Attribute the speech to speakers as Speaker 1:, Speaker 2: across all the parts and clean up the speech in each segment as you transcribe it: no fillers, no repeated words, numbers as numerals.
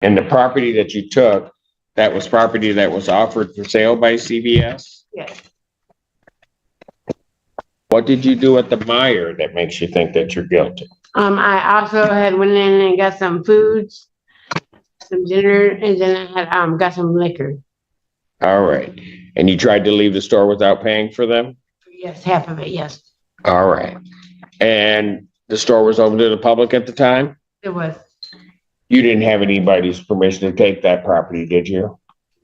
Speaker 1: And the property that you took, that was property that was offered for sale by CVS?
Speaker 2: Yes.
Speaker 1: What did you do at the Meyer that makes you think that you're guilty?
Speaker 2: I also had went in and got some foods, some dinner, and then I had got some liquor.
Speaker 1: All right. And you tried to leave the store without paying for them?
Speaker 2: Yes, half of it, yes.
Speaker 1: All right. And the store was open to the public at the time?
Speaker 2: It was.
Speaker 1: You didn't have anybody's permission to take that property, did you?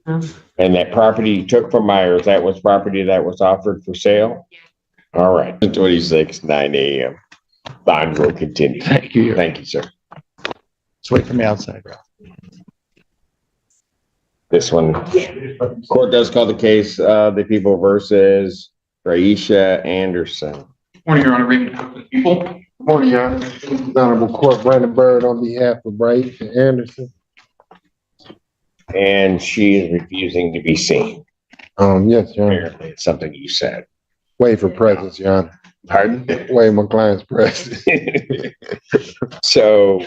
Speaker 2: No.
Speaker 1: And that property you took from Myers, that was property that was offered for sale?
Speaker 2: Yeah.
Speaker 1: All right. 26, 9 a.m. Bond will continue.
Speaker 3: Thank you.
Speaker 1: Thank you, sir.
Speaker 3: Let's wait for me outside, Ralph.
Speaker 1: This one. Court does call the case, the people versus Raisha Anderson.
Speaker 4: Morning, Your Honor. Raymond Cook, the people.
Speaker 5: Morning, Your Honor. Honorable Court, Brandon Bird on behalf of Bright and Anderson.
Speaker 1: And she is refusing to be seen.
Speaker 5: Yes, Your Honor.
Speaker 1: Apparently, it's something you said.
Speaker 5: Wait for presence, Your Honor.
Speaker 1: Pardon?
Speaker 5: Wait my client's presence.
Speaker 1: So,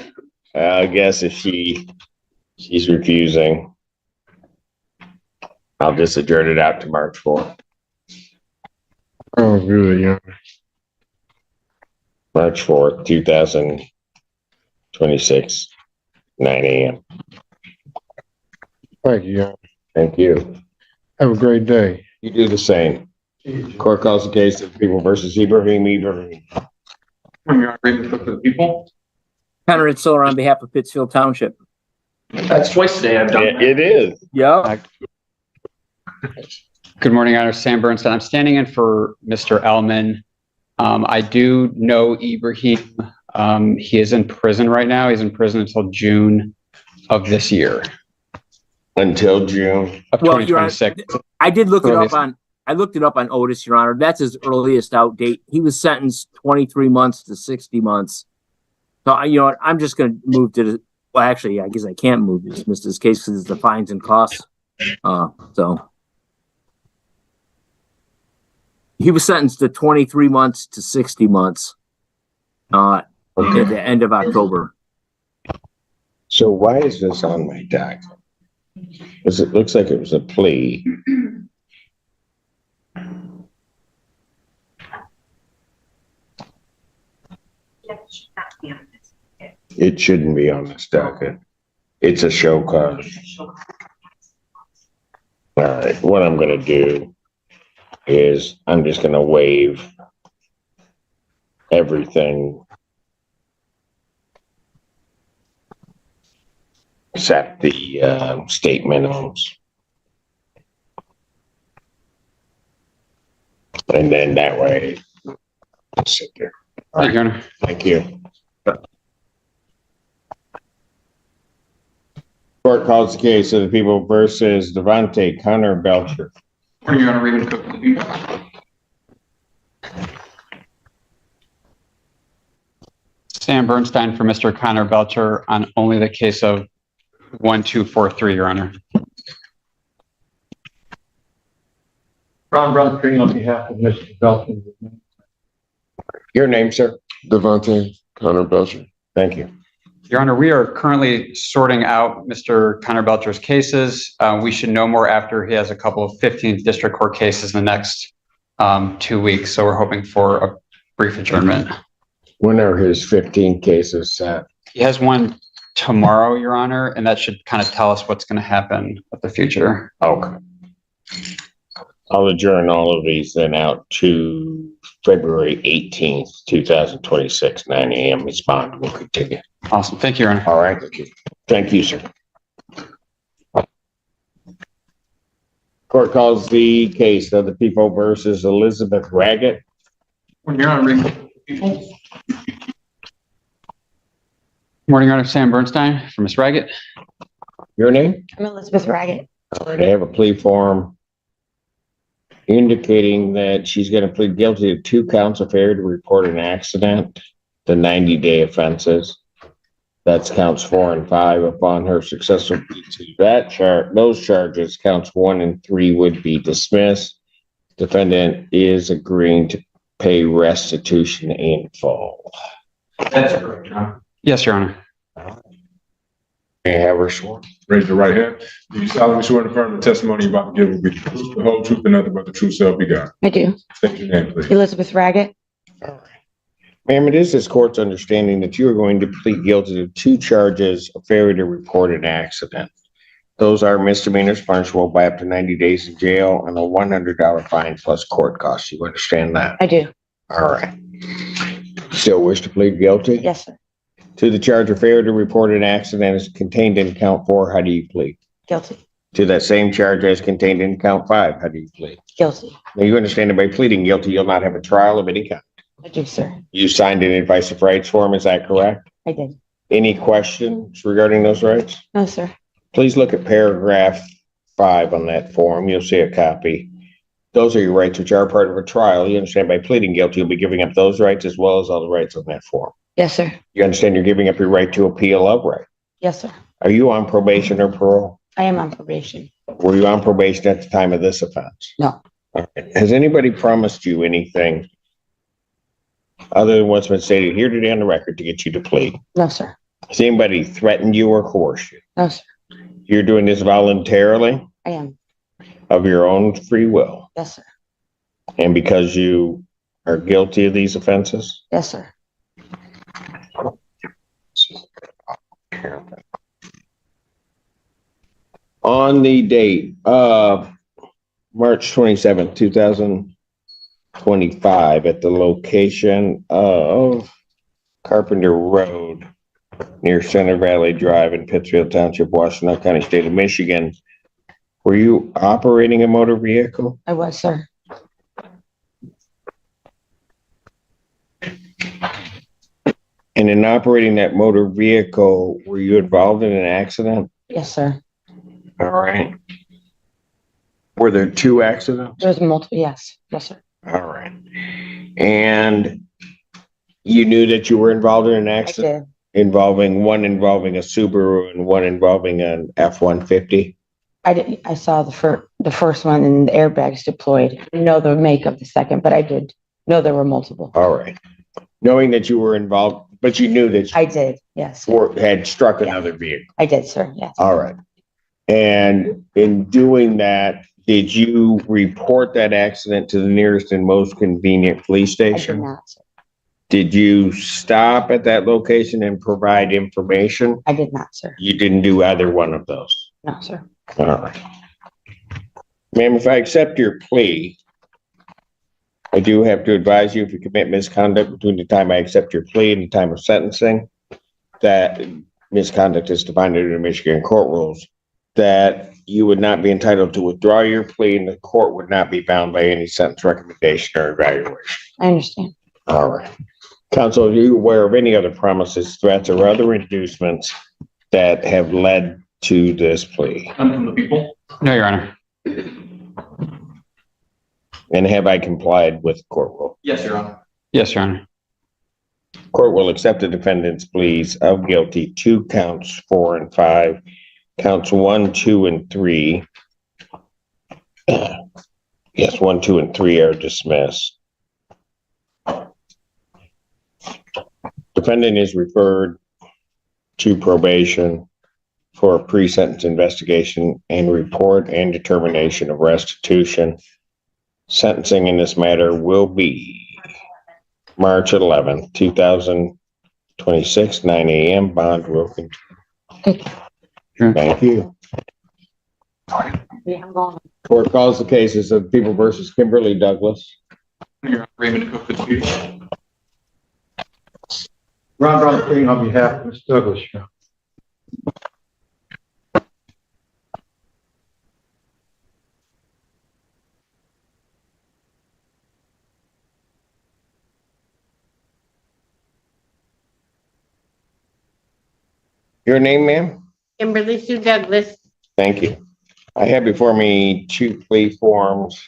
Speaker 1: I guess if she's refusing, I'll just adjourn it out to March 4th.
Speaker 5: Oh, good, Your Honor.
Speaker 1: March 4th, 2026, 9 a.m.
Speaker 5: Thank you, Your Honor.
Speaker 1: Thank you.
Speaker 5: Have a great day.
Speaker 1: You do the same. Court calls the case of people versus Ibrahim.
Speaker 4: Morning, Your Honor. Raymond Cook, the people.
Speaker 6: Conrad Solar on behalf of Pittsfield Township.
Speaker 4: That's twice today I've done that.
Speaker 1: It is.
Speaker 6: Yeah.
Speaker 7: Good morning, Honor. Sam Bernstein. I'm standing in for Mr. Ellman. I do know Ibrahim. He is in prison right now. He's in prison until June of this year.
Speaker 1: Until June
Speaker 7: of 2026.
Speaker 6: I did look it up on. I looked it up on Otis, Your Honor. That's his earliest out date. He was sentenced 23 months to 60 months. So, you know what? I'm just going to move to the. Well, actually, I guess I can't move to dismiss this case because it's the fines and costs. So. He was sentenced to 23 months to 60 months at the end of October.
Speaker 1: So why is this on my docket? Because it looks like it was a plea. It shouldn't be on this docket. It's a show cause. All right, what I'm going to do is I'm just going to waive everything except the state minimums. And then that way, I'll sit there.
Speaker 7: Thank you, Honor.
Speaker 1: Thank you. Court calls the case of the people versus Devontae Connor Belcher.
Speaker 4: Morning, Your Honor. Raymond Cook, the people.
Speaker 7: Sam Bernstein for Mr. Connor Belcher on only the case of 1243, Your Honor.
Speaker 3: Ron Brown on behalf of Mr. Belton.
Speaker 1: Your name, sir?
Speaker 5: Devontae Connor Belcher.
Speaker 1: Thank you.
Speaker 7: Your Honor, we are currently sorting out Mr. Connor Belcher's cases. We should know more after he has a couple of 15th District Court cases in the next 2 weeks. So we're hoping for a brief adjournment.
Speaker 1: When are his 15 cases set?
Speaker 7: He has one tomorrow, Your Honor, and that should kind of tell us what's going to happen with the future.
Speaker 1: Okay. I'll adjourn all of these then out to February 18th, 2026, 9 a.m. Ms. Bond will continue.
Speaker 7: Awesome. Thank you, Your Honor.
Speaker 1: All right. Thank you, sir. Court calls the case of the people versus Elizabeth Raggett.
Speaker 4: Morning, Your Honor. Raymond Cook, the people.
Speaker 7: Morning, Your Honor. Sam Bernstein for Ms. Raggett.
Speaker 1: Your name?
Speaker 8: I'm Elizabeth Raggett.
Speaker 1: All right. I have a plea form indicating that she's going to plead guilty to 2 counts of failure to report an accident, the 90-day offenses. That's counts 4 and 5. Upon her successful plea to those charges, counts 1 and 3 would be dismissed. Defendant is agreeing to pay restitution in full.
Speaker 4: That's correct, Your Honor.
Speaker 7: Yes, Your Honor.
Speaker 1: May I have her sworn?
Speaker 8: Raise your right hand. Do you solemnly swear to affirm the testimony you're about to give will be the truth, the whole truth, and nothing but the truth, so help you God?
Speaker 9: I do.
Speaker 8: State your name, please.
Speaker 9: Elizabeth Raggett.
Speaker 1: All right. Ma'am, it is this court's understanding that you are going to plead guilty to 2 charges of failure to report an accident. Those are misdemeanors punishable by up to 90 days in jail and a $100 fine plus court costs. You understand that?
Speaker 9: I do.
Speaker 1: All right. Still wish to plead guilty?
Speaker 9: Yes, sir.
Speaker 1: To the charge of failure to report an accident as contained in count 4, how do you plead?
Speaker 9: Guilty.
Speaker 1: To that same charge as contained in count 5, how do you plead?
Speaker 9: Guilty.
Speaker 1: Now, you understand that by pleading guilty, you'll not have a trial of any kind.
Speaker 9: I do, sir.
Speaker 1: You signed an advice of rights form, is that correct?
Speaker 9: I did.
Speaker 1: Any questions regarding those rights?
Speaker 9: No, sir.
Speaker 1: Please look at paragraph 5 on that form. You'll see a copy. Those are your rights which are part of a trial. You understand by pleading guilty, you'll be giving up those rights as well as all the rights on that form.
Speaker 9: Yes, sir.
Speaker 1: You understand you're giving up your right to appeal of right.
Speaker 9: Yes, sir.
Speaker 1: Are you on probation or parole?
Speaker 9: I am on probation.
Speaker 1: Were you on probation at the time of this offense?
Speaker 9: No.
Speaker 1: All right. Has anybody promised you anything other than what's been stated here today on the record to get you to plead?
Speaker 9: No, sir.
Speaker 1: Has anybody threatened you or coerced you?
Speaker 9: No, sir.
Speaker 1: You're doing this voluntarily
Speaker 9: I am.
Speaker 1: of your own free will
Speaker 9: Yes, sir.
Speaker 1: and because you are guilty of these offenses?
Speaker 9: Yes, sir.
Speaker 1: On the date of March 27th, 2025, at the location of Carpenter Road near Center Valley Drive in Pittsfield Township, Washington County, State of Michigan, were you operating a motor vehicle?
Speaker 9: I was, sir.
Speaker 1: And in operating that motor vehicle, were you involved in an accident?
Speaker 9: Yes, sir.
Speaker 1: All right. Were there 2 accidents?
Speaker 9: There's multiple. Yes. Yes, sir.
Speaker 1: All right. And you knew that you were involved in an
Speaker 9: I
Speaker 1: accident
Speaker 9: did.
Speaker 1: involving a Subaru and one involving an F-150?
Speaker 9: I did. I saw the first one and the airbags deployed. I didn't know the make of the second, but I did know there were multiple.
Speaker 1: All right. Knowing that you were involved, but you knew that
Speaker 9: I did. Yes.
Speaker 1: you had struck another vehicle.
Speaker 9: I did, sir. Yes.
Speaker 1: All right. And in doing that, did you report that accident to the nearest and most convenient police
Speaker 9: I did
Speaker 1: station?
Speaker 9: not, sir.
Speaker 1: Did you stop at that location and provide information?
Speaker 9: I did not, sir.
Speaker 1: You didn't do either one of those.
Speaker 9: No, sir.
Speaker 1: All right. Ma'am, if I accept your plea, I do have to advise you if you commit misconduct between the time I accept your plea and the time of sentencing, that misconduct is defined under the Michigan court rules, that you would not be entitled to withdraw your plea and the court would not be bound by any sentence recommendation or evaluation.
Speaker 9: I understand.
Speaker 1: All right. Counsel, are you aware of any other promises, threats, or other inducements that have led to this plea?
Speaker 3: None from the people?
Speaker 7: No, Your Honor.
Speaker 1: And have I complied with court rule?
Speaker 3: Yes, Your Honor.
Speaker 7: Yes, Your Honor.
Speaker 1: Court will accept the defendant's pleas of guilty to counts 4 and 5, counts 1, 2, and 3. Yes, 1, 2, and 3 are dismissed. Defendant is referred to probation for a pre-sentence investigation and report and determination of restitution. Sentencing in this matter will be March 11th, 2026, 9 a.m. Bond will continue.
Speaker 7: Sure.
Speaker 1: Thank you.
Speaker 9: Yeah, I'm going.
Speaker 1: Court calls the cases of People versus Kimberly Douglas.
Speaker 3: Your Honor, Raymond Cook, the chief. Ron Brown, pleading on behalf of Mr. Douglas.
Speaker 1: Your name, ma'am?
Speaker 2: Kimberly Sue Douglas.
Speaker 1: Thank you. I have before me 2 plea forms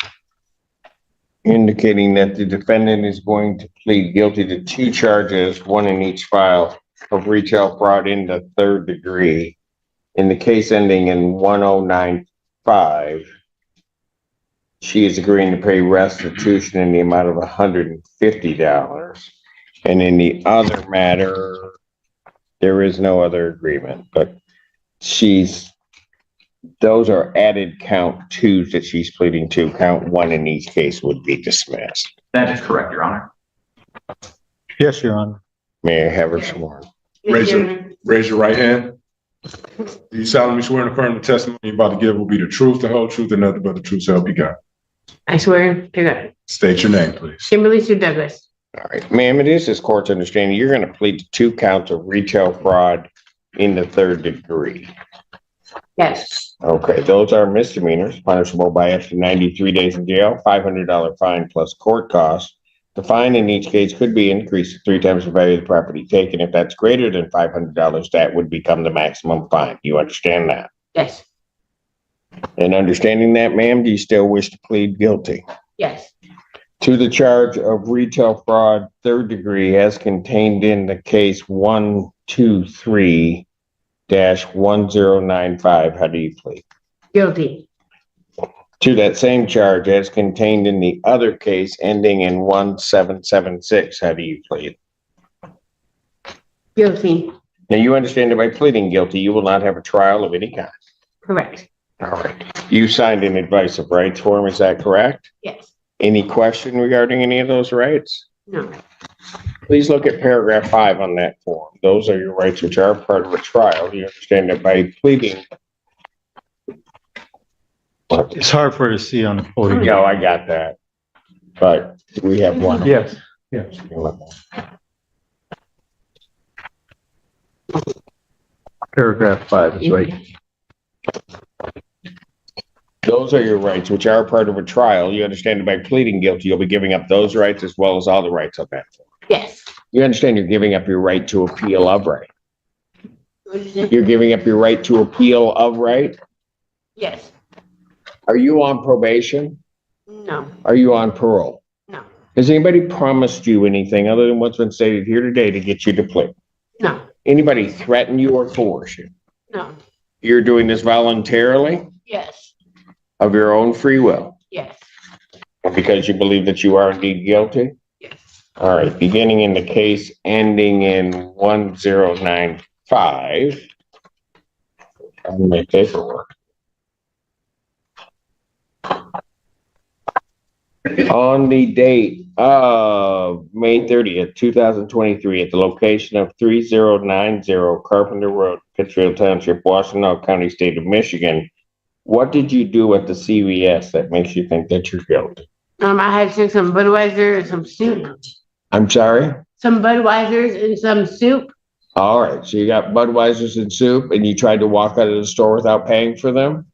Speaker 1: indicating that the defendant is going to plead guilty to 2 charges, 1 in each file, of retail fraud in the 3rd degree. In the case ending in 1095, she is agreeing to pay restitution in the amount of $150. And in the other matter, there is no other agreement, but those are added count twos that she's pleading to. Count one in each case would be dismissed.
Speaker 4: That is correct, Your Honor.
Speaker 3: Yes, Your Honor.
Speaker 1: May I have her sworn?
Speaker 8: Raise your right hand. Do you solemnly swear and affirm the testimony you're about to give will be the truth, the whole truth, and nothing but the truth, so help you God?
Speaker 2: I swear to God.
Speaker 8: State your name, please.
Speaker 2: Kimberly Sue Douglas.
Speaker 1: All right, ma'am, it is this court's understanding you're going to plead to 2 counts of retail fraud in the 3rd degree.
Speaker 2: Yes.
Speaker 1: Okay, those are misdemeanors, punishable by up to 93 days in jail, $500 fine plus court costs. The fine in each case could be increased to 3 times the value of the property taken. If that's greater than $500, that would become the maximum fine. You understand that?
Speaker 2: Yes.
Speaker 1: And understanding that, ma'am, do you still wish to plead guilty
Speaker 2: Yes.
Speaker 1: to the charge of retail fraud 3rd degree as contained in the case 123-1095? How do you plead?
Speaker 2: Guilty.
Speaker 1: To that same charge as contained in the other case ending in 1776, how do you plead?
Speaker 2: Guilty.
Speaker 1: Now, you understand that by pleading guilty, you will not have a trial of any kind.
Speaker 2: Correct.
Speaker 1: All right. You signed an advice of rights form, is that correct?
Speaker 2: Yes.
Speaker 1: Any question regarding any of those rights?
Speaker 2: No.
Speaker 1: Please look at paragraph 5 on that form. Those are your rights which are part of a trial. You understand that by pleading.
Speaker 3: It's hard for her to see on the podium.
Speaker 1: No, I got that. But we have one.
Speaker 3: Yes, yes. Paragraph 5 is right.
Speaker 1: Those are your rights, which are part of a trial. You understand that by pleading guilty, you'll be giving up those rights as well as all the rights on that form.
Speaker 2: Yes.
Speaker 1: You understand you're giving up your right to appeal of right.
Speaker 2: What is it?
Speaker 1: You're giving up your right to appeal of right.
Speaker 2: Yes.
Speaker 1: Are you on probation?
Speaker 2: No.
Speaker 1: Are you on parole?
Speaker 2: No.
Speaker 1: Has anybody promised you anything other than what's been stated here today to get you to plead?
Speaker 2: No.
Speaker 1: Anybody threaten you or coerce you?
Speaker 2: No.
Speaker 1: You're doing this voluntarily
Speaker 2: Yes.
Speaker 1: of your own free will
Speaker 2: Yes.
Speaker 1: because you believe that you are indeed guilty?
Speaker 2: Yes.
Speaker 1: All right, beginning in the case ending in 1095. On my paperwork. On the date of May 30th, 2023, at the location of 3090 Carpenter Road, Pittsfield Township, Washtenaw County, State of Michigan, what did you do at the CVS that makes you think that you're guilty?
Speaker 2: I had to take some Budweiser and some soup.
Speaker 1: I'm sorry?
Speaker 2: Some Budweisers and some soup.
Speaker 1: All right, so you got Budweiser's and soup and you tried to walk out of the store without paying for them?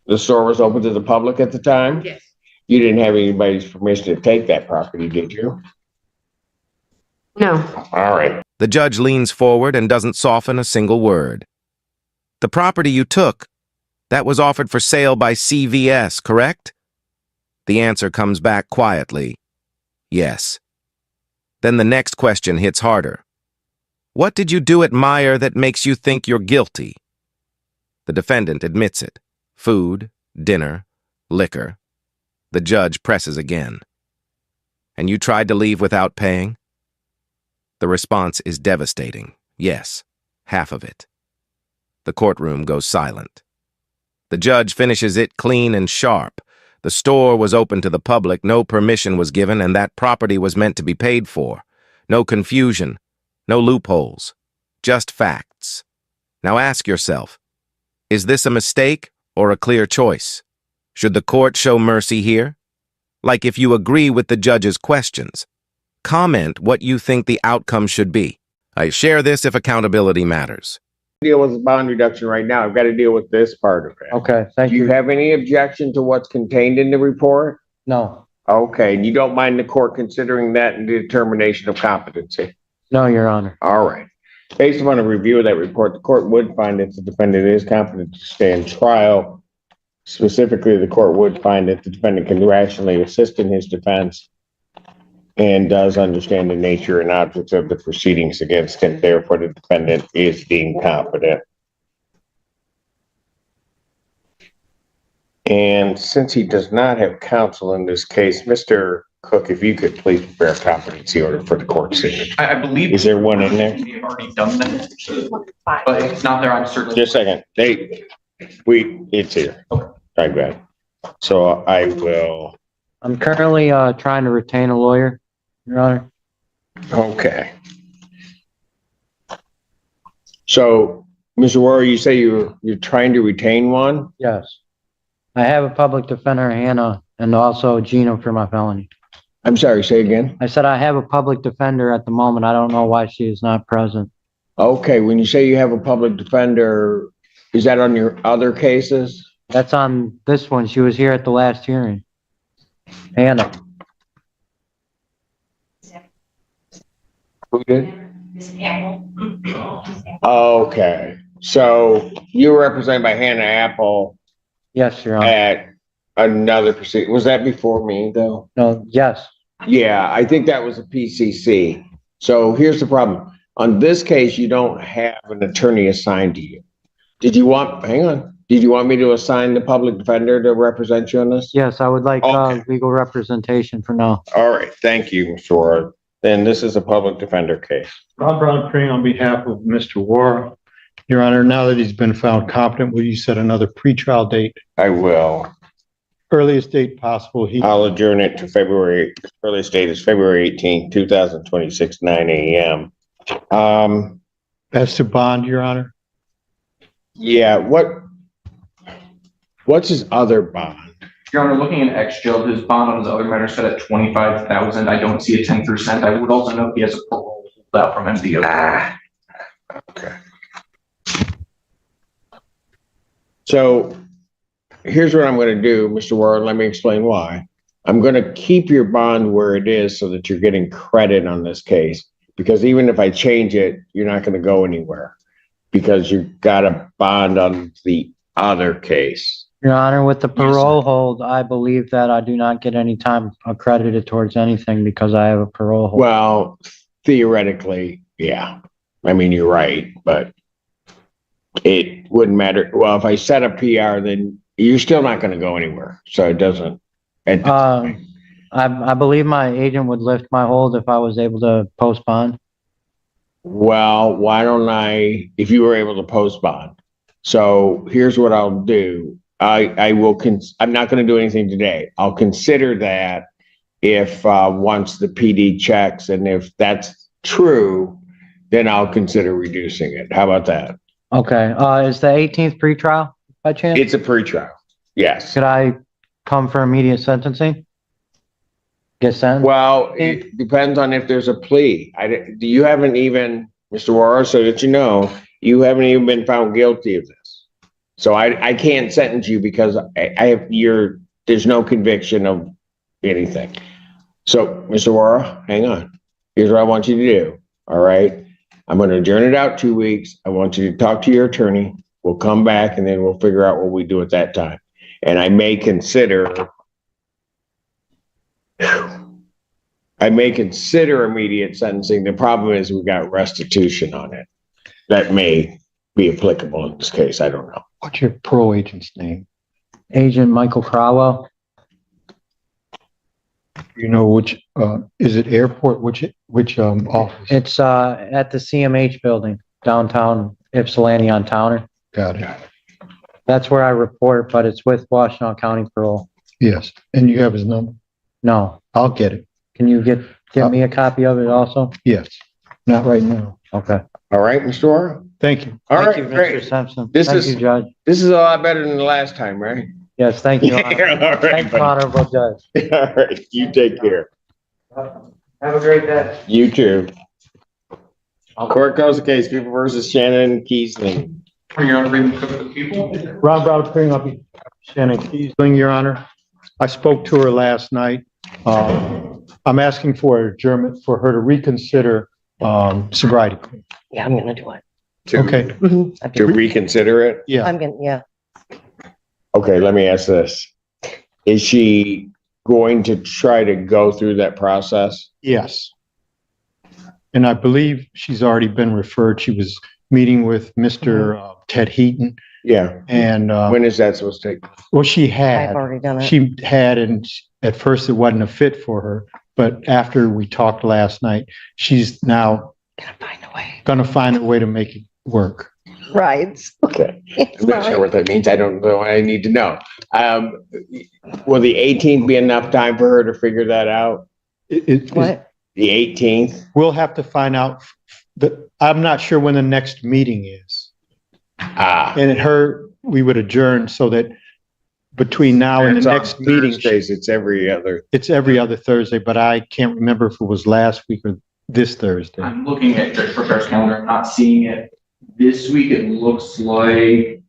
Speaker 1: The store was open to the public at the time?
Speaker 2: Yes.
Speaker 1: You didn't have anybody's permission to take that property, did you?
Speaker 2: No.
Speaker 1: All right.
Speaker 10: The judge leans forward and doesn't soften a single word. The property you took, that was offered for sale by CVS, correct? The answer comes back quietly. Yes. Then the next question hits harder. What did you do at Meyer that makes you think you're guilty? The defendant admits it. Food, dinner, liquor. The judge presses again. And you tried to leave without paying? The response is devastating. Yes, half of it. The courtroom goes silent. The judge finishes it clean and sharp. The store was open to the public, no permission was given, and that property was meant to be paid for. No confusion, no loopholes, just facts. Now ask yourself, is this a mistake or a clear choice? Should the court show mercy here? Like if you agree with the judge's questions, comment what you think the outcome should be. I share this if accountability matters.
Speaker 1: Deal with the bond reduction right now. I've got to deal with this part of it.
Speaker 3: Okay, thank
Speaker 1: Do you
Speaker 3: you.
Speaker 1: have any objection to what's contained in the report?
Speaker 3: No,
Speaker 1: Okay, and you don't mind the court considering that in the determination of competency?
Speaker 3: no, Your Honor.
Speaker 1: All right. Based upon a review of that report, the court would find that the defendant is competent to stand trial. Specifically, the court would find that the defendant can rationally assist in his defense and does understand the nature and objects of the proceedings against him. Therefore, the defendant is deemed competent. And since he does not have counsel in this case, Mr. Cook, if you could please prepare a competency order for the court signature.
Speaker 7: I believe.
Speaker 1: Is there one in there?
Speaker 7: We've already done that, but if it's not there, I'm certainly.
Speaker 1: Just a second. It's here. I bet. So I will,
Speaker 3: I'm currently, trying to retain a lawyer, Your Honor.
Speaker 1: okay. So, Mr. Warren, you say you're trying to retain one?
Speaker 3: Yes. I have a public defender, Hannah, and also Gina for my felony.
Speaker 1: I'm sorry, say again?
Speaker 3: I said I have a public defender at the moment. I don't know why she is not present.
Speaker 1: Okay, when you say you have a public defender, is that on your other cases?
Speaker 3: That's on this one. She was here at the last hearing. Hannah.
Speaker 1: Who did? Okay, so you were represented by Hannah Apple
Speaker 3: Yes, Your Honor.
Speaker 1: at another proceeding. Was that before me, though?
Speaker 3: No, yes.
Speaker 1: Yeah, I think that was a PCC. So here's the problem. On this case, you don't have an attorney assigned to you. Hang on, did you want me to assign the public defender to represent you on this?
Speaker 3: Yes, I would like,
Speaker 1: Okay.
Speaker 3: legal representation for now.
Speaker 1: All right, thank you, Mr. Warren. Then this is a public defender case.
Speaker 11: Rob Brown on behalf of Mr. War. Your Honor, now that he's been found competent, will you set another pretrial date,
Speaker 1: I will.
Speaker 11: earliest date possible?
Speaker 1: I'll adjourn it to February, earliest date is February 18th, 2026, 9 a.m.
Speaker 11: As to bond, Your Honor?
Speaker 1: Yeah, what's his other bond?
Speaker 7: Your Honor, looking at ex-jail, his bond on his other matter set at 25,000. I don't see a 10%. I would also note he has a parole holdout from MDO.
Speaker 1: Okay. So here's what I'm going to do, Mr. Warren. Let me explain why. I'm going to keep your bond where it is so that you're getting credit on this case. Because even if I change it, you're not going to go anywhere because you've got a bond on the other case.
Speaker 3: Your Honor, with the parole hold, I believe that I do not get any time accredited towards anything because I have a parole hold.
Speaker 1: Well, theoretically, yeah. I mean, you're right, but it wouldn't matter. Well, if I set a PR, then you're still not going to go anywhere. So it doesn't.
Speaker 3: I believe my agent would lift my hold if I was able to post bond.
Speaker 1: Well, why don't if you were able to post bond? So here's what I'll do. I'm not going to do anything today. I'll consider that if once the PD checks, and if that's true, then I'll consider reducing it. How about that?
Speaker 3: Okay, is the 18th pretrial by chance?
Speaker 1: It's a pretrial. Yes.
Speaker 3: Could I come for immediate sentencing? Get sentenced?
Speaker 1: Well, it depends on if there's a plea. You haven't even, Mr. Warren, so that you know, you haven't even been found guilty of this. So I can't sentence you because there's no conviction of anything. So, Mr. Warren, hang on. Here's what I want you to do. All right. I'm going to adjourn it out 2 weeks. I want you to talk to your attorney. We'll come back and then we'll figure out what we do at that time. And I may consider immediate sentencing. The problem is we got restitution on it. That may be applicable in this case. I don't know.
Speaker 11: What's your parole agent's name?
Speaker 3: Agent Michael Crowell.
Speaker 11: You know which, is it airport? Which office?
Speaker 3: It's at the CMH building, downtown Ypsilanti on Towner.
Speaker 11: Got it.
Speaker 3: That's where I report, but it's with Washtenaw County Parole.
Speaker 11: Yes. And you have his number?
Speaker 3: No.
Speaker 11: I'll get it.
Speaker 3: Can you give me a copy of it also?
Speaker 11: Yes. Not right now.
Speaker 3: Okay.
Speaker 1: All right, Mr. Warren?
Speaker 11: Thank you.
Speaker 1: All
Speaker 3: Thank
Speaker 1: right,
Speaker 3: you,
Speaker 1: great.
Speaker 3: Mr. Simpson.
Speaker 1: This
Speaker 3: Thank
Speaker 1: is-
Speaker 3: you, Judge.
Speaker 1: This is a lot better than the last time, right?
Speaker 3: Yes, thank you. Honor.
Speaker 1: All right,
Speaker 3: Thank you,
Speaker 1: buddy.
Speaker 3: Honorable Judge.
Speaker 1: All right, you take care.
Speaker 3: Have a great day.
Speaker 1: You too. Court calls the case, People versus Shannon Keesling.
Speaker 7: Your Honor, agreement with the people?
Speaker 11: Rob Brown appearing on behalf of Shannon Keesling, Your Honor. I spoke to her last night. I'm asking for adjournment for her to reconsider sobriety.
Speaker 9: Yeah, I'm gonna do it.
Speaker 11: Okay.
Speaker 1: To reconsider it?
Speaker 11: Yeah.
Speaker 9: I'm gonna, yeah.
Speaker 1: Okay, let me ask this. Is she going to try to go through that process?
Speaker 11: Yes. And I believe she's already been referred. She was meeting with Mr. Ted Heaton
Speaker 1: Yeah.
Speaker 11: and,
Speaker 1: When is that supposed to take?
Speaker 11: well, she
Speaker 9: I've
Speaker 11: had,
Speaker 9: already done it.
Speaker 11: she had, and at first it wasn't a fit for her, but after we talked last night, she's now gonna find a way to make it work.
Speaker 9: Right.
Speaker 1: Okay. I'm not sure what that means. I don't know. I need to know. Will the 18th be enough time for her to figure that out?
Speaker 9: What?
Speaker 1: The 18th?
Speaker 11: We'll have to find out. I'm not sure when the next meeting is. And we would adjourn so that between now and the next meeting.
Speaker 1: Thursdays, it's every other.
Speaker 11: It's every other Thursday, but I can't remember if it was last week or this Thursday.
Speaker 4: I'm looking at Judge Professor's calendar, I'm not seeing it. This week, it looks like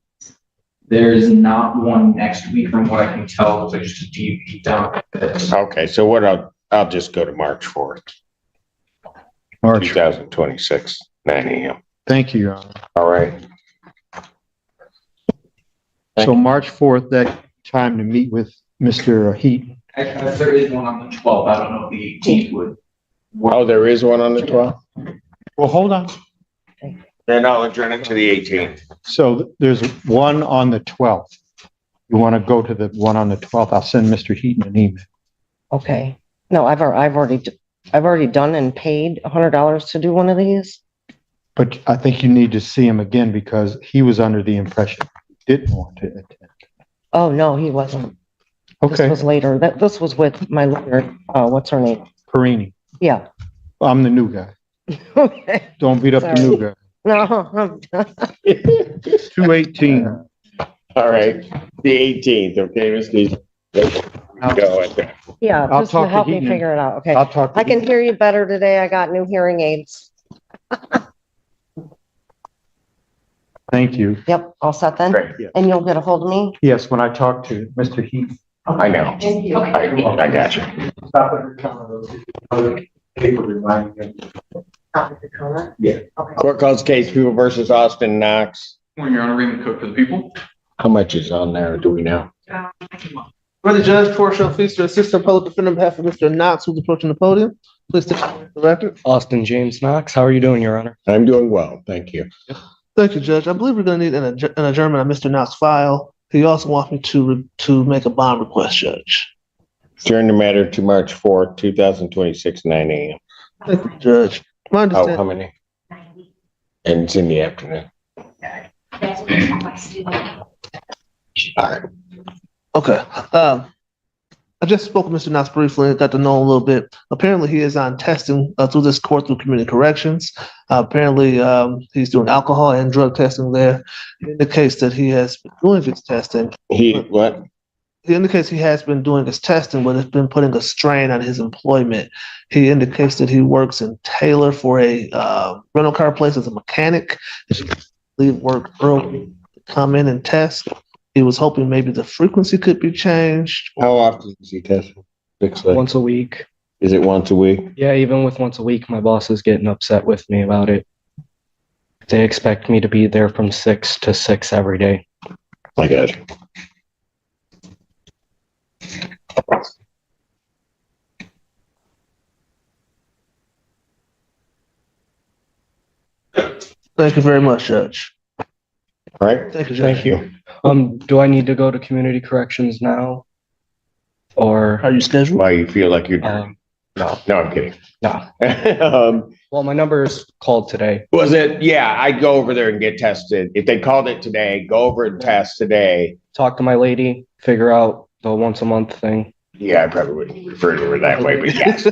Speaker 4: there's not one next week from what I can tell, so just a deep down.
Speaker 1: Okay, so what I'll just go to March 4th,
Speaker 11: March.
Speaker 1: 2026, 9 a.m.
Speaker 11: Thank you, Your Honor.
Speaker 1: All right.
Speaker 11: So March 4th, that time to meet with Mr. Heaton.
Speaker 4: Actually, there is one on the 12th. I don't know if the 18th would.
Speaker 1: Oh, there is one on the 12th?
Speaker 11: Well, hold on.
Speaker 1: Then I'll adjourn it to the 18th.
Speaker 11: So there's one on the 12th. You want to go to the one on the 12th? I'll send Mr. Heaton an email.
Speaker 12: Okay. No, I've already done and paid $100 to do one of these.
Speaker 11: But I think you need to see him again because he was under the impression he didn't want to attend.
Speaker 12: Oh, no, he wasn't. This
Speaker 11: Okay,
Speaker 12: was later. This was with my lawyer. What's her name?
Speaker 11: Perini.
Speaker 12: Yeah.
Speaker 11: I'm the new guy.
Speaker 12: Okay.
Speaker 11: Don't beat up the new guy.
Speaker 12: No, I'm done.
Speaker 11: 218.
Speaker 1: All right, the 18th, okay, Ms. Dees? Go at that.
Speaker 12: Yeah,
Speaker 11: I'll
Speaker 12: just to
Speaker 11: talk to
Speaker 12: help me
Speaker 11: Heaton.
Speaker 12: figure it out. Okay.
Speaker 11: I'll talk to
Speaker 12: I can hear you better today. I got new hearing aids.
Speaker 11: Thank you.
Speaker 12: Yep, all set then?
Speaker 1: Great.
Speaker 12: And you'll get a hold of me?
Speaker 11: Yes, when I talk to Mr. Heaton.
Speaker 1: I know.
Speaker 12: Thank you.
Speaker 1: I got you.
Speaker 12: Yeah.
Speaker 1: Court calls case People versus Austin Knox.
Speaker 4: Morning, Your Honor, Raymond Cook for the people.
Speaker 1: How much is on there? Do we know?
Speaker 13: For the judge, Portia Feaster, Assistant Public Defender on behalf of Mr. Knox, who's approaching the podium. Please take the record.
Speaker 3: Austin James Knox, how are you doing, Your Honor?
Speaker 1: I'm doing well, thank you.
Speaker 13: Thank you, Judge. I believe we're gonna need an adjournment on Mr. Knox's file. He also wants me to make a bond request, Judge.
Speaker 1: Turn the matter to March 4th, 2026, 9 a.m.
Speaker 13: Thank you, Judge. My
Speaker 1: Oh, how
Speaker 13: understanding,
Speaker 1: many? And it's in the afternoon. All right.
Speaker 13: okay. I just spoke with Mr. Knox briefly and got to know him a little bit. Apparently, he is on testing through this court through community corrections. Apparently, he's doing alcohol and drug testing there. He indicates that he has been doing his testing.
Speaker 1: What?
Speaker 13: He indicates he has been doing his testing, but it's been putting a strain on his employment. He indicates that he works in Taylor for a rental car place as a mechanic. He should leave work early to come in and test. He was hoping maybe the frequency could be changed.
Speaker 1: How often is he testing?
Speaker 3: Once a week.
Speaker 1: Is it once a week?
Speaker 3: Yeah, even with once a week, my boss is getting upset with me about it. They expect me to be there from 6 to 6 every day.
Speaker 1: I got you.
Speaker 13: Thank you very much, Judge.
Speaker 1: All right.
Speaker 13: Thank you, Judge.
Speaker 1: Thank you.
Speaker 3: Do I need to go to community corrections now? Or,
Speaker 13: Are you scheduled?
Speaker 1: Why you feel like you're,
Speaker 3: no,
Speaker 1: no, I'm kidding.
Speaker 3: no. Well, my number is called today.
Speaker 1: Was it? Yeah, I'd go over there and get tested. If they called it today, go over and test today.
Speaker 3: Talk to my lady, figure out the once a month thing.
Speaker 1: Yeah, I probably wouldn't refer to her that way, but yes.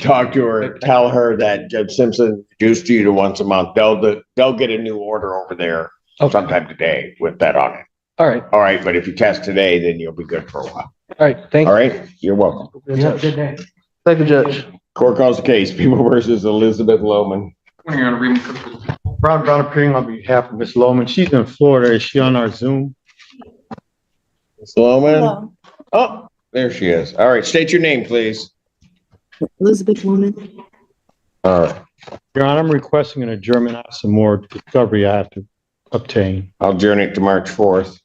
Speaker 1: Talk to her, tell her that Judge Simpson reduced you to once a month. They'll get a new order over there sometime today with that on it.
Speaker 3: All right.
Speaker 1: All right, but if you test today, then you'll be good for a while.
Speaker 3: All right. Thank
Speaker 1: All
Speaker 3: you.
Speaker 1: right, you're welcome.
Speaker 3: You have a good day.
Speaker 13: Thank you, Judge.
Speaker 1: Court calls the case, People versus Elizabeth Lohman.
Speaker 4: Morning, Your Honor, Raymond Cook for the people.
Speaker 11: Brown appearing on behalf of Ms. Loman. She's in Florida. Is she on our Zoom?
Speaker 1: Ms. Lohman? Oh, there she is. All right, state your name, please.
Speaker 14: Elizabeth Woman.
Speaker 1: All right,
Speaker 11: Your Honor, I'm requesting an adjournment on some more discovery I have to obtain.
Speaker 1: I'll adjourn it to March 4th,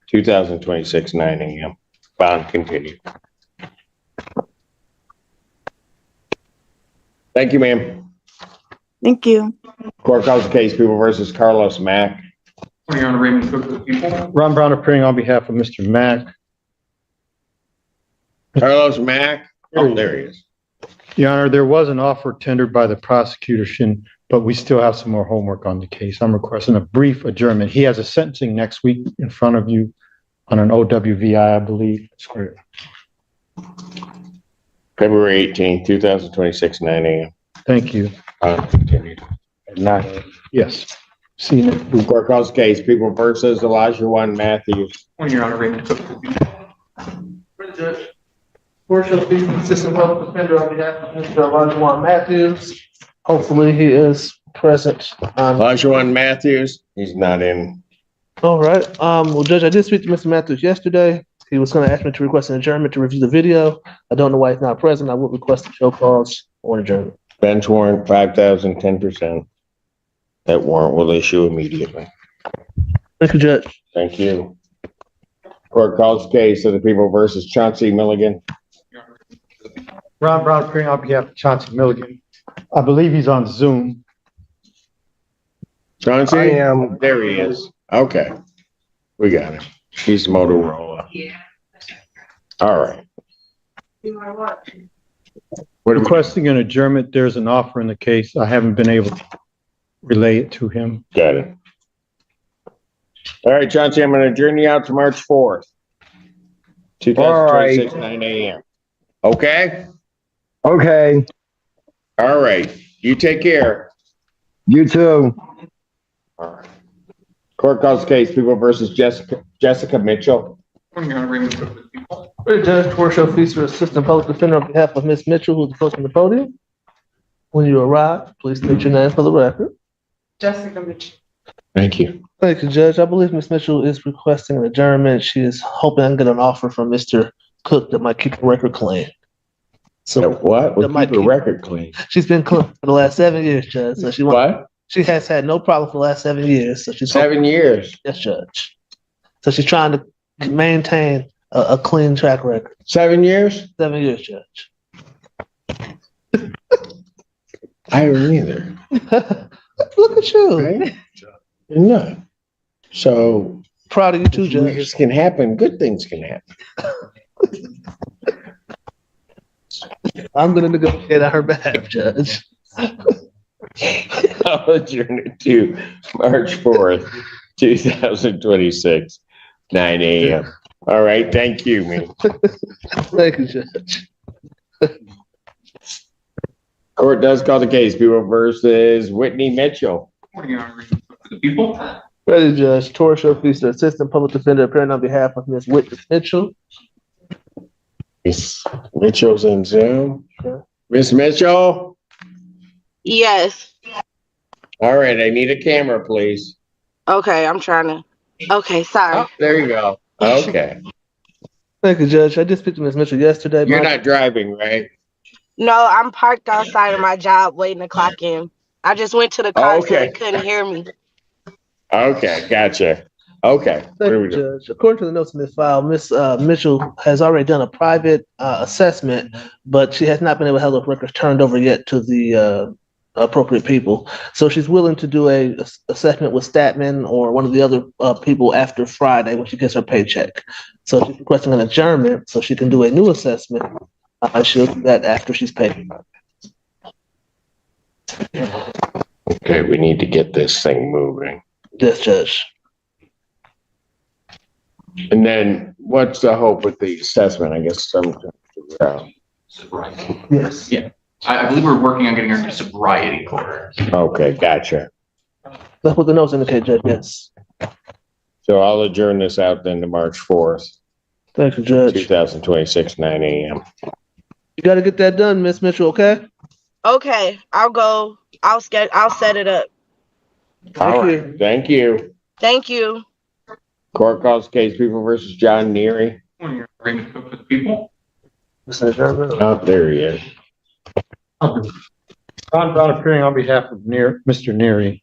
Speaker 1: 2026, 9 a.m. Bond continued. Thank you, ma'am.
Speaker 14: Thank you.
Speaker 1: Court calls the case, People versus Carlos Mack.
Speaker 4: Morning, Your Honor, Raymond Cook for the people.
Speaker 11: Ron Brown appearing on behalf of Mr. Mack.
Speaker 1: Carlos Mack? Oh, there he is.
Speaker 11: Your Honor, there was an offer tendered by the prosecution, but we still have some more homework on the case. I'm requesting a brief adjournment. He has a sentencing next week in front of you on an OWVI, I believe.
Speaker 1: February 18th, 2026, 9 a.m.
Speaker 11: Thank you.
Speaker 1: Continued. At 9 a.m.
Speaker 11: Yes. See you next.
Speaker 1: Court calls case, People versus Elijah One Matthews.
Speaker 4: Your Honor, Raymond Cook. For the judge. Court shall be Assistant Public Defender on behalf of Mr. Elijah Matthews. Hopefully he is present.
Speaker 1: Elijah One Matthews, he's not in.
Speaker 13: All right. Well, Judge, I did speak to Mr. Matthews yesterday. He was going to ask me to request an adjournment to review the video. I don't know why he's not present. I would request a show cause or adjournment.
Speaker 1: Bench warrant, 5,000, 10%. That warrant will issue immediately.
Speaker 13: Thank you, Judge.
Speaker 1: Thank you. Court calls case of the People versus Chauncey Milligan.
Speaker 11: Ron Brown appearing on behalf of Chauncey Milligan. I believe he's on Zoom.
Speaker 1: Chauncey?
Speaker 5: I am.
Speaker 1: There he is. Okay. We got him. He's Motorola.
Speaker 2: Yeah.
Speaker 1: All right. What do we-
Speaker 11: Requesting an adjournment. There's an offer in the case. I haven't been able to relay it to him.
Speaker 1: Got it. All right, Chauncey, I'm gonna adjourn you out to March 4th. 2026, 9 a.m. Okay?
Speaker 5: Okay,
Speaker 1: All right. You take care.
Speaker 5: you too.
Speaker 1: All right. Court calls case, People versus Jessica Mitchell.
Speaker 4: Your Honor, Raymond Cook. For the judge, Court shall feature Assistant Public Defender on behalf of Ms. Mitchell, who is approaching the podium. When you arrive, please state your name for the record.
Speaker 2: Jessica Mitchell.
Speaker 1: Thank you.
Speaker 13: Thank you, Judge. I believe Ms. Mitchell is requesting an adjournment. She is hoping I can get an offer from Mr. Cook that might keep the record clean. So
Speaker 1: What? We'll keep the record clean.
Speaker 13: she's been clean for the last 7 years, Judge. So
Speaker 1: What?
Speaker 13: she has had no problem for the last 7 years. So she's
Speaker 1: 7 years.
Speaker 13: Yes, Judge. So she's trying to maintain a clean track record.
Speaker 1: 7 years?
Speaker 13: 7 years, Judge.
Speaker 1: I don't either.
Speaker 13: Look at you.
Speaker 1: Right? No. So
Speaker 13: Proud of you too, Judge.
Speaker 1: this can happen. Good things can happen.
Speaker 13: I'm gonna negotiate on her behalf, Judge.
Speaker 1: I'll adjourn it to March 4th, 2026, 9 a.m. All right. Thank you, man.
Speaker 13: Thank you, Judge.
Speaker 1: Court does call the case, People versus Whitney Mitchell.
Speaker 4: Your Honor, Raymond Cook for the people.
Speaker 13: Ready, Judge. Torsia Feaster, Assistant Public Defender, appearing on behalf of Ms. Whitney Mitchell.
Speaker 1: Miss Mitchell's in Zoom. Miss Mitchell?
Speaker 15: Yes.
Speaker 1: All right, I need a camera, please.
Speaker 15: Okay, I'm trying to. Okay, sorry.
Speaker 1: Oh, there you go. Okay.
Speaker 13: Thank you, Judge. I did speak to Ms. Mitchell yesterday.
Speaker 1: You're not driving, right?
Speaker 15: No, I'm parked outside of my job waiting to clock in. I just went to the car so
Speaker 1: Okay.
Speaker 15: they couldn't hear me.
Speaker 1: Okay, gotcha. Okay. What
Speaker 13: Thank
Speaker 1: are we
Speaker 13: you,
Speaker 1: doing?
Speaker 13: Judge. According to the notes in this file, Ms. Mitchell has already done a private assessment, but she has not been able to have those records turned over yet to the appropriate people. So she's willing to do a assessment with Statman or one of the other people after Friday when she gets her paycheck. So she's requesting an adjournment so she can do a new assessment. She'll do that after she's paid.
Speaker 1: Okay, we need to get this thing moving.
Speaker 13: Yes, Judge.
Speaker 1: And then what's the hope with the assessment? I guess some.
Speaker 13: Yes.
Speaker 4: Yeah. I believe we're working on getting her to sobriety court.
Speaker 1: Okay, gotcha.
Speaker 13: That's what the notes indicate, Judge. Yes.
Speaker 1: So I'll adjourn this out then to March 4th,
Speaker 13: Thank you, Judge.
Speaker 1: 2026, 9 a.m.
Speaker 13: You got to get that done, Miss Mitchell, okay?
Speaker 15: Okay, I'll go. I'll set it up.
Speaker 1: All
Speaker 13: Thank
Speaker 1: right. Thank you.
Speaker 15: Thank you.
Speaker 1: Court calls case, People versus John Neary.
Speaker 4: Your Raymond Cook for the people.
Speaker 1: Oh, there he is.
Speaker 11: Ron Brown appearing on behalf of Mr. Neary.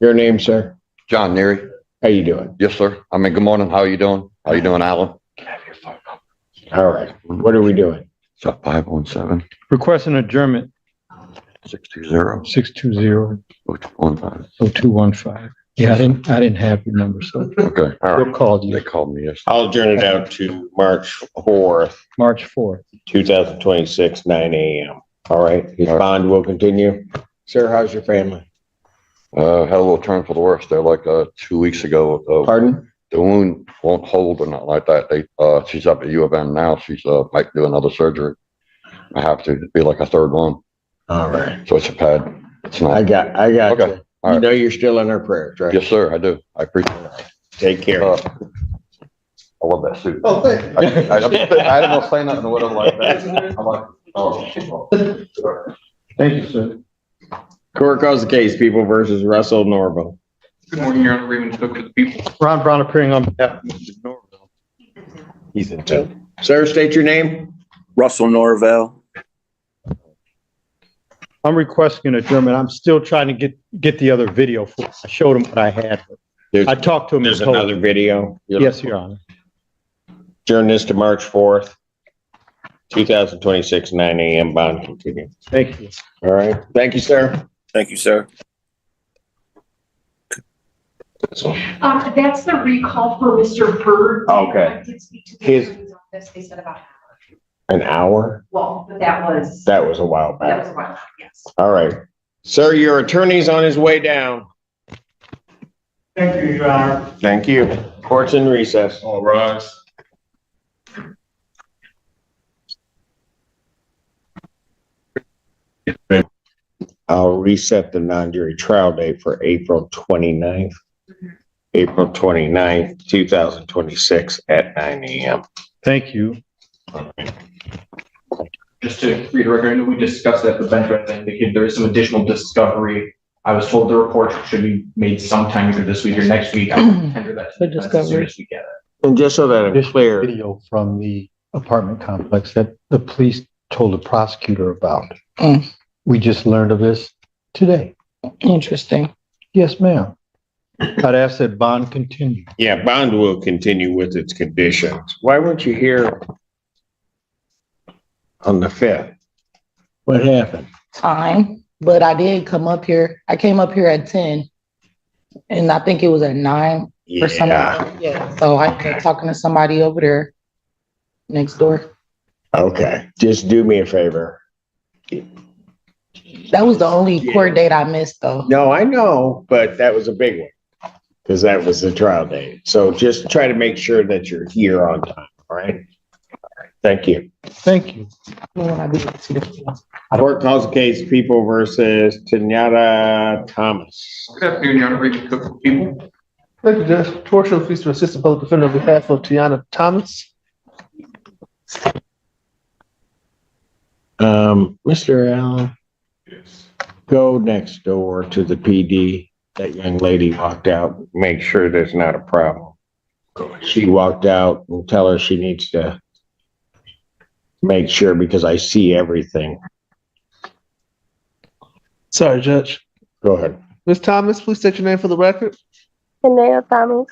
Speaker 1: Your name, sir?
Speaker 16: John Neary.
Speaker 1: How you doing?
Speaker 16: Yes, sir. I mean, good morning. How are you doing? How you doing, Alan?
Speaker 1: All right. What are we doing?
Speaker 16: It's at 517
Speaker 11: Request an adjournment,
Speaker 16: 620
Speaker 11: 620
Speaker 16: 0215.
Speaker 11: 0215. Yeah, I didn't have your number, so
Speaker 16: Okay, all
Speaker 11: we'll
Speaker 16: right.
Speaker 11: call
Speaker 16: They
Speaker 11: you
Speaker 16: called me yesterday.
Speaker 1: I'll adjourn it out to March 4th,
Speaker 11: March 4th.
Speaker 1: 2026, 9 a.m. All right, his bond will continue. Sir, how's your family?
Speaker 16: Had a little turn for the worse there, like, 2 weeks ago.
Speaker 1: Pardon?
Speaker 16: The wound won't hold or nothing like that. She's up at U of M now. She's, might do another surgery. I have to be like a third one.
Speaker 1: All right.
Speaker 16: So it's a pad. It's not.
Speaker 1: I got
Speaker 16: Okay.
Speaker 1: you.
Speaker 16: All
Speaker 1: You
Speaker 16: right.
Speaker 1: know you're still in our prayers, right?
Speaker 16: Yes, sir, I do. I appreciate it.
Speaker 1: Take care.
Speaker 16: I love that suit.
Speaker 5: Oh, thank you.
Speaker 16: I didn't want to say nothing or whatever like that. I'm like, oh.
Speaker 11: Thank you, sir.
Speaker 1: Court calls the case, People versus Russell Norville.
Speaker 4: Good morning, Your Honor. Raymond Cook for the people.
Speaker 11: Ron Brown appearing on behalf of Mr. Norville.
Speaker 1: He's in too. Sir, state your name.
Speaker 17: Russell Norvell.
Speaker 11: I'm requesting an adjournment. I'm still trying to get the other video. I showed him what I had. I talked to him.
Speaker 1: There's
Speaker 11: and told him.
Speaker 1: another video.
Speaker 11: Yes, Your Honor.
Speaker 1: Adjourn this to March 4th, 2026, 9 a.m. bond continue.
Speaker 11: Thank you.
Speaker 1: All right. Thank you, sir.
Speaker 17: Thank you, sir.
Speaker 18: That's the recall for Mr. Bird.
Speaker 1: Okay.
Speaker 18: I did speak to the
Speaker 1: His-
Speaker 18: attorney's office. They said about
Speaker 1: An hour?
Speaker 18: well, but that was
Speaker 1: That was a while
Speaker 18: that was
Speaker 1: back.
Speaker 18: a while, yes.
Speaker 1: All right. Sir, your attorney's on his way down.
Speaker 11: Thank you, Your Honor.
Speaker 1: Thank you. Court's in recess.
Speaker 8: All rise.
Speaker 1: I'll reset the non-jury trial date for April 29th. April 29th, 2026 at 9 a.m.
Speaker 11: Thank you.
Speaker 4: Just to reiterate, I know we discussed that the bench president indicated there is some additional discovery. I was told the report should be made sometime either this week or next week. I will tender that to the defense as soon as we get it.
Speaker 1: And just so that I'm
Speaker 11: This
Speaker 1: clear,
Speaker 11: video from the apartment complex that the police told the prosecutor about. We just learned of this today.
Speaker 9: Interesting.
Speaker 11: Yes, ma'am. I'd ask that bond continue.
Speaker 1: yeah, bond will continue with its conditions. Why weren't you here on the 5th? What happened?
Speaker 9: Time, but I did come up here. I came up here at 10 and I think it was at 9 or something.
Speaker 1: Yeah,
Speaker 9: Yeah, so I was talking to somebody over there next door.
Speaker 1: okay. Just do me a favor.
Speaker 9: That was the only court date I missed though.
Speaker 1: No, I know, but that was a big one. Because that was the trial date. So just try to make sure that you're here on time, all right? All right. Thank you.
Speaker 11: Thank you.
Speaker 9: When I do see the video.
Speaker 1: Court calls the case People versus Kenyatta Thomas.
Speaker 4: Good afternoon, Your Honor. Raymond Cook for the people.
Speaker 13: Thank you, Judge. Torture fees to assistant public defender on behalf of Tiana Thomas.
Speaker 1: Mr. Allen, go next door to the PD. That young lady walked out, make sure there's not a problem. She walked out and tell her she needs to make sure because I see everything.
Speaker 13: Sorry, Judge.
Speaker 1: Go ahead.
Speaker 13: Ms. Thomas, please state your name for the record.
Speaker 15: Tanea Thomas.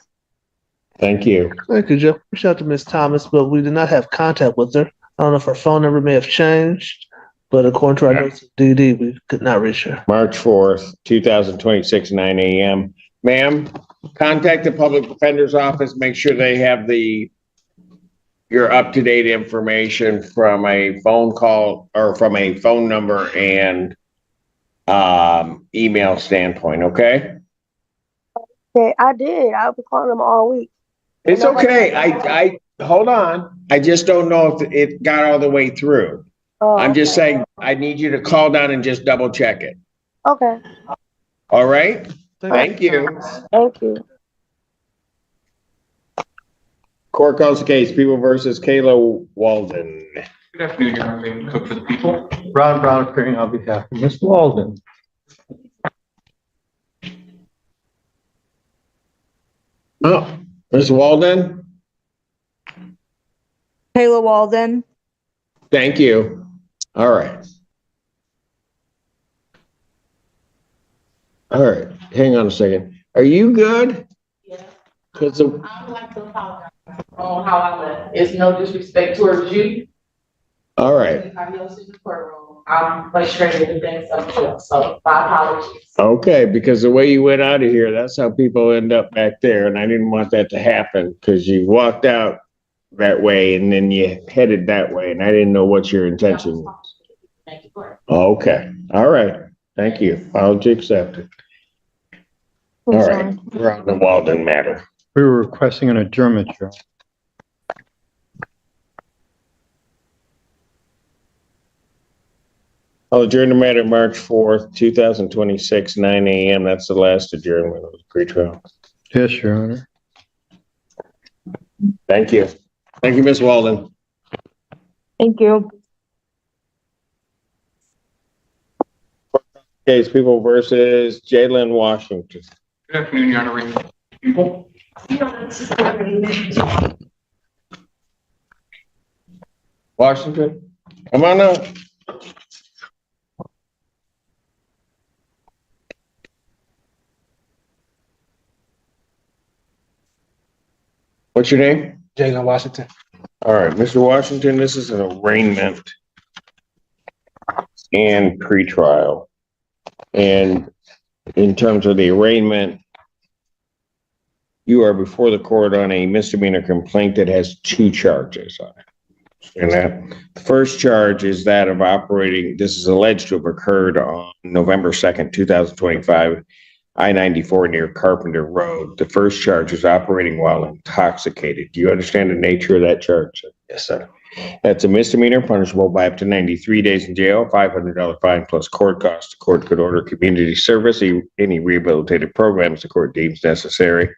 Speaker 1: Thank you.
Speaker 13: Thank you, Jeff. Reach out to Ms. Thomas, but we did not have contact with her. I don't know if her phone number may have changed, but according to our notes of DD, we could not reach her.
Speaker 1: March 4th, 2026, 9 a.m. Ma'am, contact the public defender's office, make sure they have your up-to-date information from a phone call or from a phone number and email standpoint, okay?
Speaker 15: Okay, I did. I've been calling them all week.
Speaker 1: It's okay. I hold on. I just don't know if it got all the way through.
Speaker 15: Oh,
Speaker 1: I'm just saying, I need you to call down and just double check it.
Speaker 15: okay.
Speaker 1: All right? Thank you.
Speaker 15: Thank you.
Speaker 1: Court calls the case, People versus Kayla Walden.
Speaker 4: Good afternoon, Your Honor. Raymond Cook for the people.
Speaker 11: Ron Brown appearing on behalf of Ms. Walden.
Speaker 1: Oh, Ms. Walden,
Speaker 14: Kayla Walden.
Speaker 1: thank you. All right. All right, hang on a second. Are you good?
Speaker 9: Yeah.
Speaker 1: Cause
Speaker 9: I would like to apologize on how I left. It's no disrespect towards you.
Speaker 1: all right,
Speaker 9: Anybody else in the courtroom.
Speaker 18: I'm frustrated with things, so my apologies.
Speaker 1: Okay, because the way you went out of here, that's how people end up back there, and I didn't want that to happen, because you walked out that way and then you headed that way, and I didn't know what your intention was. Okay, all right, thank you. Apology accepted. All right, we're on the Walden matter.
Speaker 11: We were requesting an adjournment, Your Honor.
Speaker 1: I'll adjourn the matter March 4th, 2026, 9 a.m. That's the last adjournment of the pre-trial.
Speaker 11: Yes, Your Honor.
Speaker 1: Thank you. Thank you, Ms. Walden.
Speaker 9: Thank you.
Speaker 1: Case People versus Jalen Washington.
Speaker 7: Good afternoon, Your Honor. People.
Speaker 1: Washington, come on up. What's your name?
Speaker 19: Jalen Washington.
Speaker 1: All right, Mr. Washington, this is an arraignment and pretrial. And in terms of the arraignment, you are before the court on a misdemeanor complaint that has 2 charges on it. And that the first charge is that of operating, this is alleged to have occurred on November 2nd, 2025, I-94 near Carpenter Road. The first charge is operating while intoxicated. Do you understand the nature of that charge?
Speaker 19: Yes, sir.
Speaker 1: That's a misdemeanor punishable by up to 93 days in jail, $500 fine plus court costs. The court could order community service, any rehabilitative programs the court deems necessary.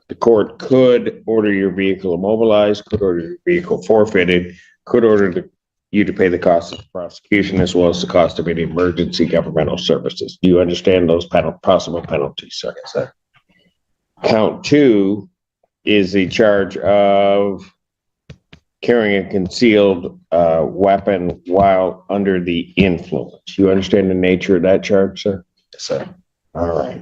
Speaker 1: The court could order your vehicle immobilized, could order your vehicle forfeited, could order you to pay the cost of the prosecution as well as the cost of any emergency governmental services. Do you understand those possible penalties, sir?
Speaker 19: Yes, sir.
Speaker 1: Count 2 is the charge of carrying a concealed weapon while under the influence. You understand the nature of that charge, sir?
Speaker 19: Yes, sir.
Speaker 1: All right.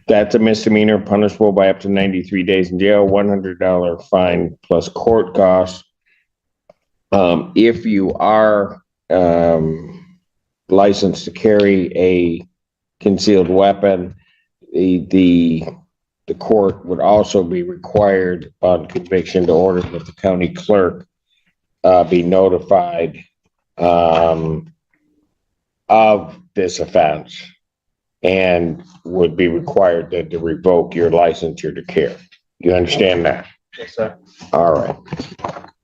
Speaker 1: That's a misdemeanor punishable by up to 93 days in jail, $100 fine plus court costs. If you are licensed to carry a concealed weapon, the court would also be required on conviction to order that the county clerk be notified of this offense and would be required to revoke your licensure to carry. You understand that?
Speaker 19: Yes, sir.
Speaker 1: All right.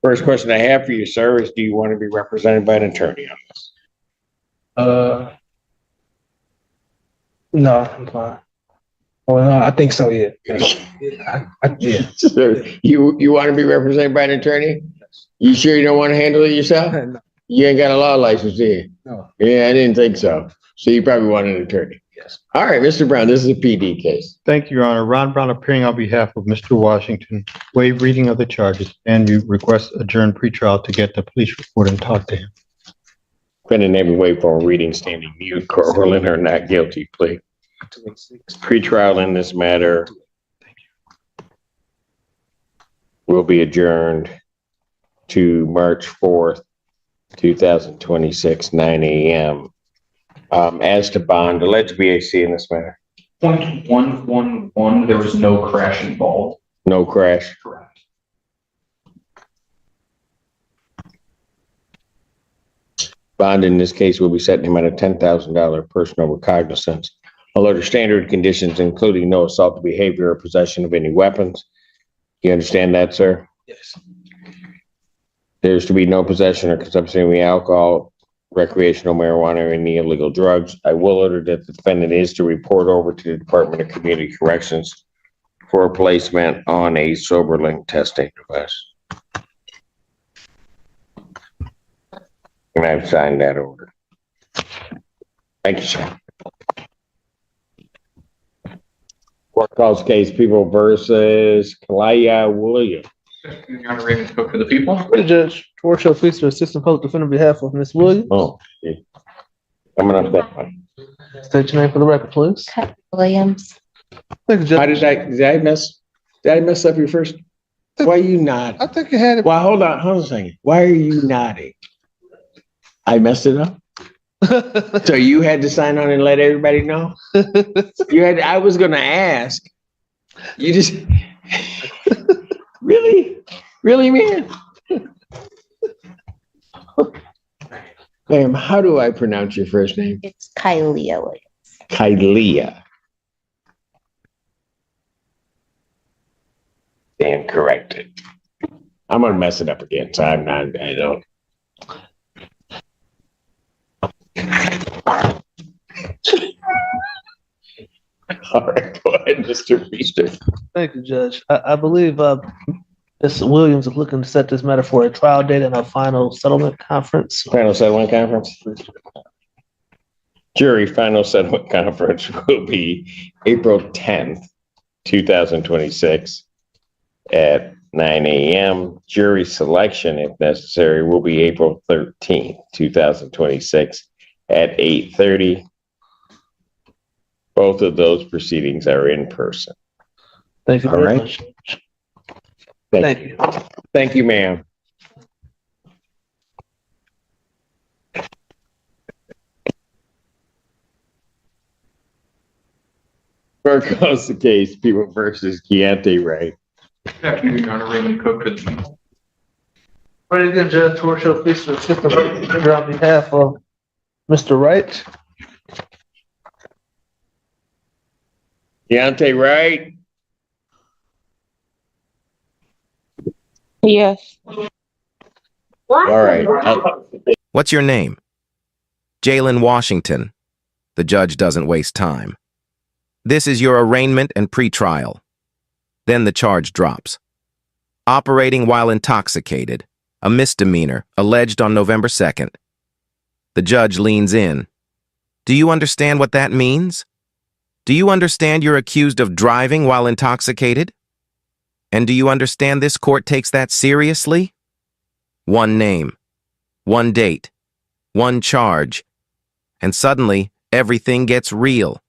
Speaker 1: First question I have for you, sir, is do you want to be represented by an attorney on this?
Speaker 19: No, I'm fine. Oh, no, I think so, yeah. Yeah.
Speaker 1: Sir, you want to be represented by an attorney? You sure you don't want to handle it yourself?
Speaker 19: No.
Speaker 1: You ain't got a law license, do you?
Speaker 19: No.
Speaker 1: Yeah, I didn't think so. So you probably want an attorney.
Speaker 19: Yes.
Speaker 1: All right, Mr. Brown, this is a PD case.
Speaker 11: Thank you, Your Honor. Ron Brown appearing on behalf of Mr. Washington, waive reading of the charges, and you request adjourn pretrial to get the police report and talk to him.
Speaker 1: Defendant name and waive for a reading, standing mute, corporal in her not guilty plea. Pretrial in this matter will be adjourned to March 4th, 2026, 9 a.m. As to bond, alleged BAC in this matter.
Speaker 4: .111, there was no crash involved.
Speaker 1: No crash.
Speaker 4: Correct.
Speaker 1: Bond in this case will be set in the amount of $10,000 personal recognizance. All other standard conditions, including no assault behavior or possession of any weapons. You understand that, sir?
Speaker 19: Yes.
Speaker 1: There's to be no possession or consumption of any alcohol, recreational marijuana, or any illegal drugs. I will order that the defendant is to report over to the Department of Community Corrections for a placement on a SoberLink testing device. And I've signed that order. Thank you, sir. Court calls case People versus Kalaya Williams.
Speaker 7: Your Honor, Raven spoke for the people.
Speaker 13: The judge, Workshop Feature, Assistant Public Defender on behalf of Ms. Williams.
Speaker 1: Oh, okay. Coming up that one.
Speaker 13: State your name for the record, please.
Speaker 9: Williams.
Speaker 13: Thank you,
Speaker 1: How
Speaker 13: Judge.
Speaker 1: did I mess up your first? Why are you not?
Speaker 13: I think you had it.
Speaker 1: Well, hold on a second. Why are you nodding? I messed it up? So you had to sign on and let everybody know? I was gonna ask. You just, really? Really, man? Ma'am, how do I pronounce your first name?
Speaker 20: It's Kylie.
Speaker 1: Kylia. Stand corrected. I'm gonna mess it up again, so I don't. All right, go ahead, Mr. Feaster.
Speaker 13: Thank you, Judge. I believe Ms. Williams is looking to set this matter for a trial date and a final settlement conference.
Speaker 1: Final settlement conference? Jury final settlement conference will be April 10th, 2026 at 9 a.m. Jury selection, if necessary, will be April 13th, 2026 at 8:30. Both of those proceedings are in person.
Speaker 13: Thank you
Speaker 1: All
Speaker 13: very
Speaker 1: right.
Speaker 13: much.
Speaker 1: Thank you. Thank you, ma'am. Where goes the case, People versus Keontae Wright?
Speaker 4: Afternoon, Your Honor, Raymond Cook for the
Speaker 13: Ready again, Judge Torshall, please assist the record on behalf of Mr. Wright.
Speaker 1: Keontae Wright?
Speaker 9: Yes.
Speaker 1: All right.
Speaker 10: What's your name? Jalen Washington. The judge doesn't waste time. This is your arraignment and pretrial. Then the charge drops. Operating while intoxicated, a misdemeanor alleged on November 2nd. The judge leans in. Do you understand what that means? Do you understand you're accused of driving while intoxicated? And do you understand this court takes that seriously? One name, one date, one charge, and suddenly everything gets real.